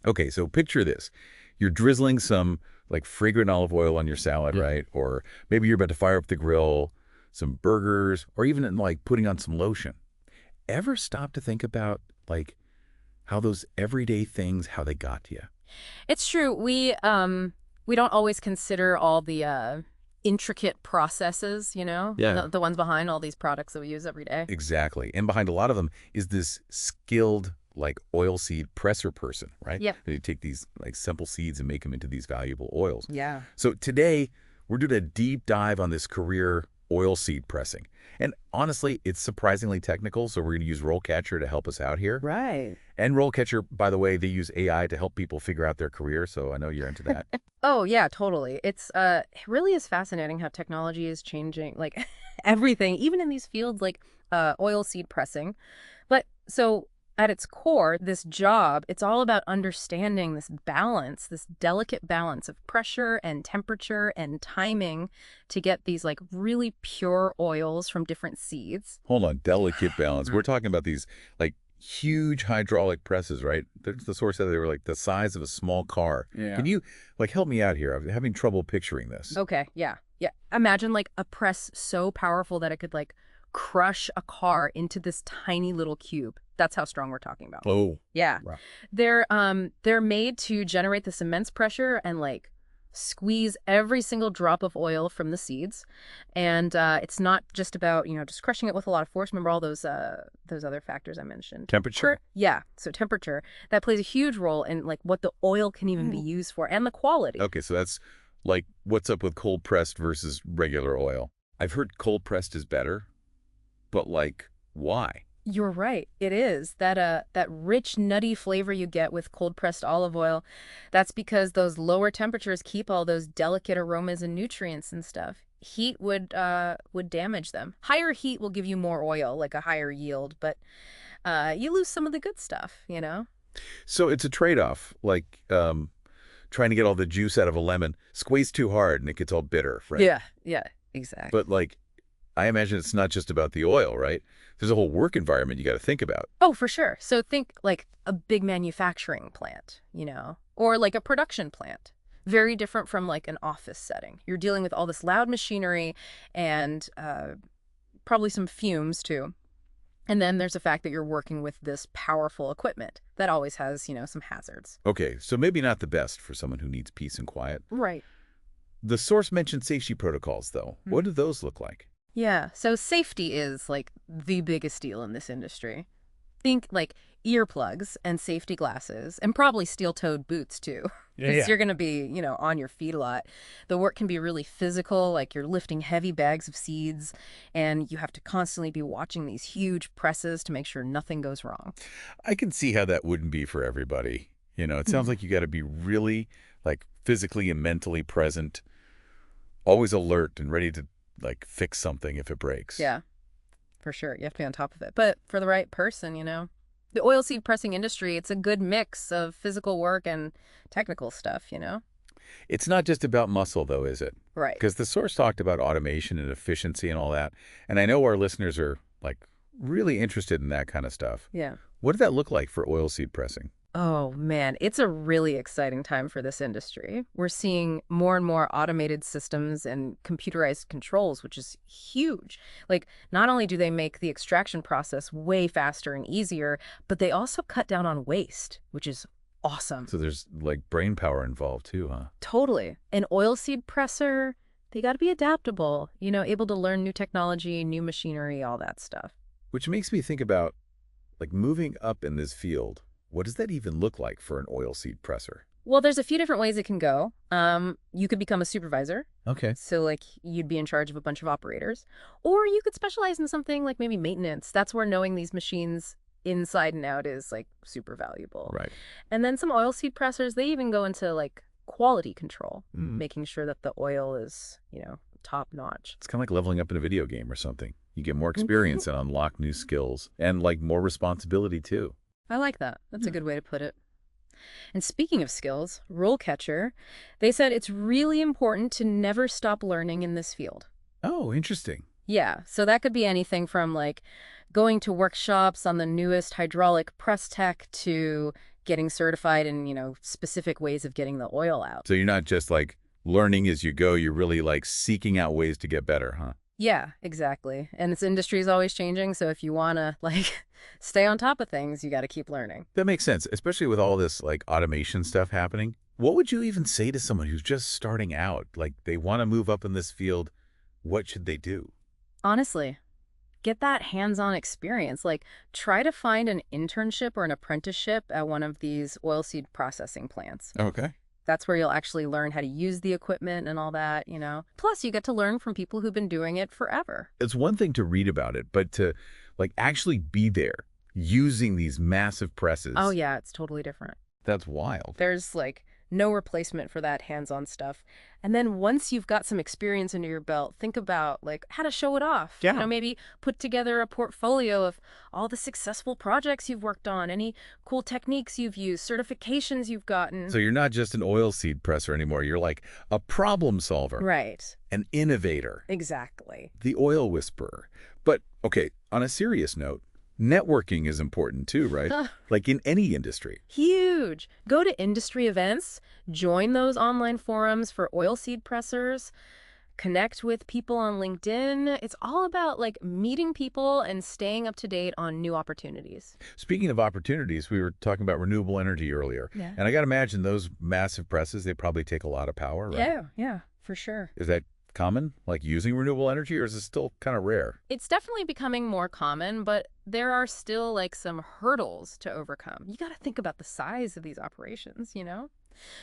Okay, so picture this. You're drizzling some like fragrant olive oil on your salad, Yeah. right? Or maybe you're about to fire up the grill, some burgers, or even like putting on some lotion. Ever stop to think about like how those everyday things, how they got to you? It's true. We don't always consider all the intricate processes, Yeah. the ones behind all these products that we use every day. Exactly. And behind a lot of them is this skilled like oilseed presser person, right? Yep. They take these like simple seeds and make them into these valuable oils. Yeah. So today we're doing a deep dive on this career oilseed pressing. And honestly, it's surprisingly technical, so we're going to use RoleCatcher to help us out here. Right. And RoleCatcher, by the way, they use AI to help people figure out their career, so I know you're into that. Oh, yeah, totally. It really is fascinating how technology is changing like everything, even in these fields like oil seed pressing. But so at its core, this job, it's all about understanding this balance, this delicate balance of pressure and temperature and timing to get these like really pure oils from different seeds. Hold on, delicate balance. We're talking about these like huge hydraulic presses, right? The source said they were like the size of a small car. Yeah. Can you like help me out here? I'm having trouble picturing this. Okay, yeah. Yeah. Imagine like a press so powerful that it could like crush a car into this tiny little cube. That's how strong we're talking about. Oh, Yeah. wow. They're made to generate this immense pressure and like squeeze every single drop of oil from the seeds. And it's not just about, just crushing it with a lot of force. Remember all those other factors I mentioned. Temperature? Yeah. So temperature, that plays a huge role in like what the oil can even be used for and the quality. Okay, so that's like what's up with cold pressed versus regular oil. I've heard cold pressed is better, but like why? You're right. It is. That rich, nutty flavor you get with cold-pressed olive oil, that's because those lower temperatures keep all those delicate aromas and nutrients and stuff. Heat would damage them. Higher heat will give you more oil, like a higher yield, but you lose some of the good stuff. So it's a trade-off, like trying to get all the juice out of a lemon. Squeeze too hard and it gets all bitter, right? Yeah, exactly. But like, I imagine it's not just about the oil, right? There's a whole work environment you got to think about. Oh, for sure. So think like a big manufacturing plant, or like a production plant. Very different from like an office setting. You're dealing with all this loud machinery and probably some fumes too. And then there's the fact that you're working with this powerful equipment that always has, some hazards. Okay, so maybe not the best for someone who needs peace and quiet. Right. The source mentioned safety protocols, though. What do those look like? Yeah. So safety is like the biggest deal in this industry. Think like earplugs and safety glasses and probably steel-toed boots too. Because you're going to be, on your feet a lot. The work can be really physical, like you're lifting heavy bags of seeds and you have to constantly be watching these huge presses to make sure nothing goes wrong. I can see how that wouldn't be for everybody. It sounds like you got to be really like physically and mentally present, always alert and ready to like fix something if it breaks. Yeah, for sure. You have to be on top of it. But for the right person, the oilseed pressing industry, it's a good mix of physical work and technical stuff. It's not just about muscle, though, is it? Right. Because the source talked about automation and efficiency and all that. And I know our listeners are like really interested in that kind of stuff. Yeah. What did that look like for oilseed pressing? Oh, man, it's a really exciting time for this industry. We're seeing more and more automated systems and computerized controls, which is huge. Like, not only do they make the extraction process way faster and easier, but they also cut down on waste, which is awesome. So there's like brain power involved too, huh? Totally. An oilseed presser, they got to be adaptable, able to learn new technology, new machinery, all that stuff. Which makes me think about like moving up in this field. What does that even look like for an oilseed presser? Well, there's a few different ways it can go. You could become a supervisor. Okay. So, like, you'd be in charge of a bunch of operators. Or you could specialize in something like maybe maintenance. That's where knowing these machines inside and out is, like, super valuable. Right. And then some oilseed pressers, they even go into, like, quality control, making sure that the oil is, top notch. It's kind of like leveling up in a video game or something. You get more experience and unlock new skills and, like, more responsibility, too. I like that. That's a good way to put it. And speaking of skills, RoleCatcher, they said it's really important to never stop learning in this field. Oh, interesting. Yeah, so that could be anything from like going to workshops on the newest hydraulic press tech to getting certified in, specific ways of getting the oil out. So you're not just like learning as you go, you're really like seeking out ways to get better, huh? Yeah, exactly. And this industry is always changing, so if you want to, stay on top of things, you got to keep learning. That makes sense, especially with all this like automation stuff happening. What would you even say to someone who's just starting out? Like they want to move up in this field. What should they do? Honestly, get that hands-on experience. Try to find an internship or an apprenticeship at one of these oilseed processing plants. Okay. That's where you'll actually learn how to use the equipment and all that. Plus, you get to learn from people who've been doing it forever. It's one thing to read about it, but to like actually be there using these massive presses. Oh, yeah, it's totally different. That's wild. There's no replacement for that hands-on stuff. And then once you've got some experience under your belt, think about how to show it off. Yeah. Maybe put together a portfolio of all the successful projects you've worked on, any cool techniques you've used, certifications you've gotten. So you're not just an oilseed presser anymore. You're like a problem solver, Right. an innovator, Exactly. the oil whisperer. But okay, on a serious note, networking is important too, right? Like in any industry. Huge. Go to industry events, join those online forums for oilseed pressers, connect with people on LinkedIn. It's all about meeting people and staying up to date on new opportunities. Speaking of opportunities, we were talking about renewable energy earlier. Yeah. And I got to imagine those massive presses, they probably take a lot of power, right? Yeah, for sure. Is that common, like using renewable energy, or is it still kind of rare? It's definitely becoming more common, but there are still some hurdles to overcome. You got to think about the size of these operations.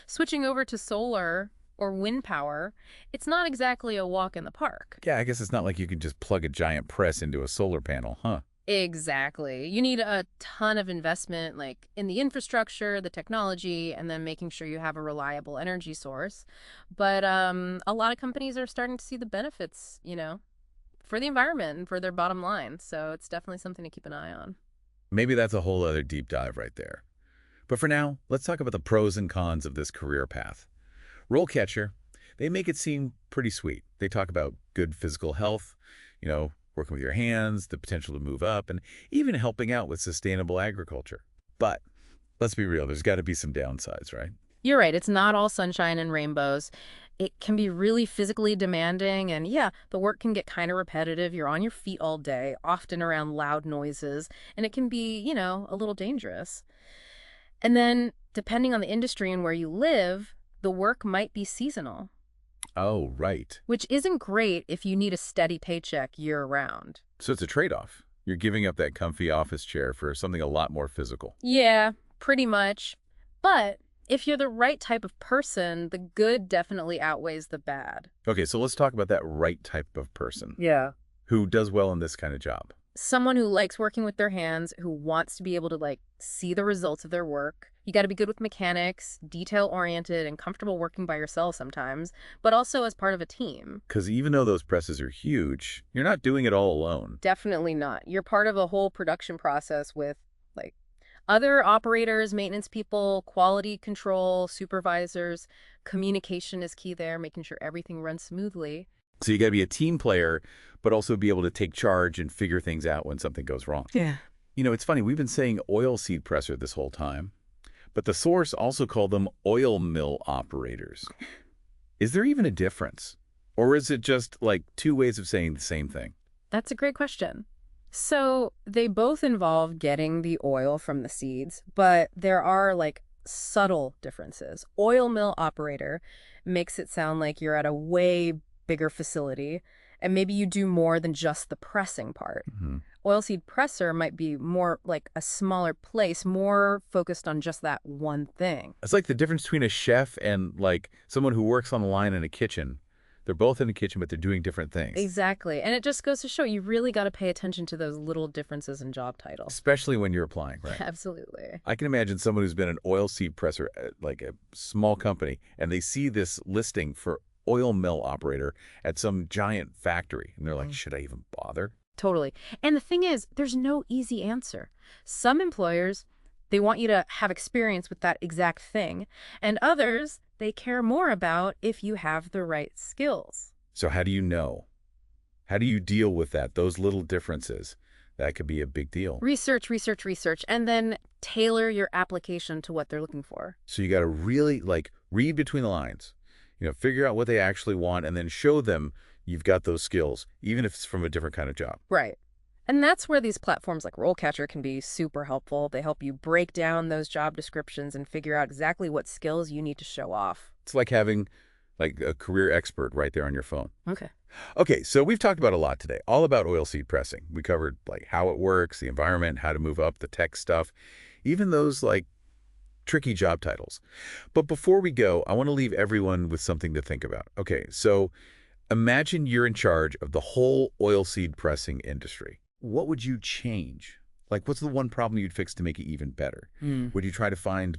Switching over to solar or wind power, it's not exactly a walk in the park. Yeah, I guess it's not like you can just plug a giant press into a solar panel, huh? Exactly. You need a ton of investment, in the infrastructure, the technology, and then making sure you have a reliable energy source. But a lot of companies are starting to see the benefits, for the environment and for their bottom line. So it's definitely something to keep an eye on. Maybe that's a whole other deep dive right there. But for now, let's talk about the pros and cons of this career path. RoleCatcher, they make it seem pretty sweet. They talk about good physical health, working with your hands, the potential to move up, and even helping out with sustainable agriculture. But let's be real, there's got to be some downsides, right? You're right. It's not all sunshine and rainbows. It can be really physically demanding, and yeah, the work can get kind of repetitive. You're on your feet all day, often around loud noises, and it can be, a little dangerous. And then, depending on the industry and where you live, the work might be seasonal. Oh, right. Which isn't great if you need a steady paycheck year-round. So it's a trade-off. You're giving up that comfy office chair for something a lot more physical. Yeah, pretty much. But if you're the right type of person, the good definitely outweighs the bad. Okay, so let's talk about that right type of person. Yeah. Who does well in this kind of job. Someone who likes working with their hands, who wants to be able to see the results of their work. You got to be good with mechanics, detail-oriented, and comfortable working by yourself sometimes, but also as part of a team. Because even though those presses are huge, you're not doing it all alone. Definitely not. You're part of a whole production process with other operators, maintenance people, quality control, supervisors. Communication is key there, making sure everything runs smoothly. So you got to be a team player, but also be able to take charge and figure things out when something goes wrong. Yeah. It's funny, we've been saying oilseed presser this whole time, but the source also called them oil mill operators. Is there even a difference? Or is it just two ways of saying the same thing? That's a great question. So they both involve getting the oil from the seeds, but there are subtle differences. Oil mill operator makes it sound like you're at a way bigger facility, and maybe you do more than just the pressing part. Mm-hmm. Oilseed presser might be more like a smaller place, more focused on just that one thing. It's like the difference between a chef and someone who works on the line in a kitchen. They're both in the kitchen, but they're doing different things. Exactly. And it just goes to show you really got to pay attention to those little differences in job titles. Especially when you're applying, right? Absolutely. I can imagine someone who's been an oilseed presser at a small company, and they see this listing for oil mill operator at some giant factory, and they're like, should I even bother? Totally. And the thing is, there's no easy answer. Some employers, they want you to have experience with that exact thing, and others, they care more about if you have the right skills. So how do you know? How do you deal with those little differences? That could be a big deal. Research, research, research, and then tailor your application to what they're looking for. So you got to really read between the lines, figure out what they actually want and then show them you've got those skills, even if it's from a different kind of job. Right. And that's where these platforms like RoleCatcher can be super helpful. They help you break down those job descriptions and figure out exactly what skills you need to show off. It's like having a career expert right there on your phone. Okay. Okay, so we've talked about a lot today, all about oilseed pressing. We covered how it works, the environment, how to move up, the tech stuff, even those tricky job titles. But before we go, I want to leave everyone with something to think about. Okay, so imagine you're in charge of the whole oilseed pressing industry. What would you change? What's the one problem you'd fix to make it even better? Would you try to find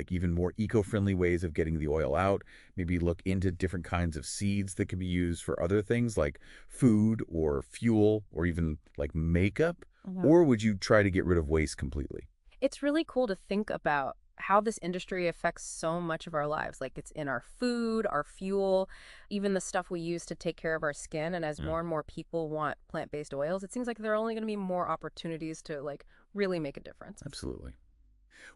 even more eco-friendly ways of getting the oil out? Maybe look into different kinds of seeds that could be used for other things like food or fuel or even makeup? Mhm. Or would you try to get rid of waste completely? It's really cool to think about how this industry affects so much of our lives. Like it's in our food, our fuel, even the stuff we use to take care of our skin. And as Yeah, more and more people want plant-based oils, it seems like there are only going to be more opportunities to really make a difference. absolutely.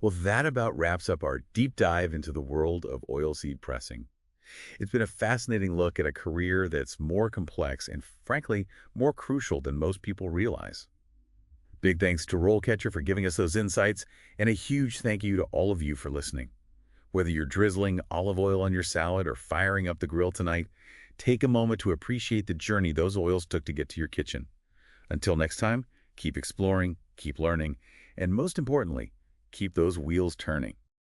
Well, that about wraps up our deep dive into the world of oilseed pressing. It's been a fascinating look at a career that's more complex and, frankly, more crucial than most people realize. Big thanks to RoleCatcher for giving us those insights, and a huge thank you to all of you for listening. Whether you're drizzling olive oil on your salad or firing up the grill tonight, take a moment to appreciate the journey those oils took to get to your kitchen. Until next time, keep exploring, keep learning, and most importantly, keep those wheels turning.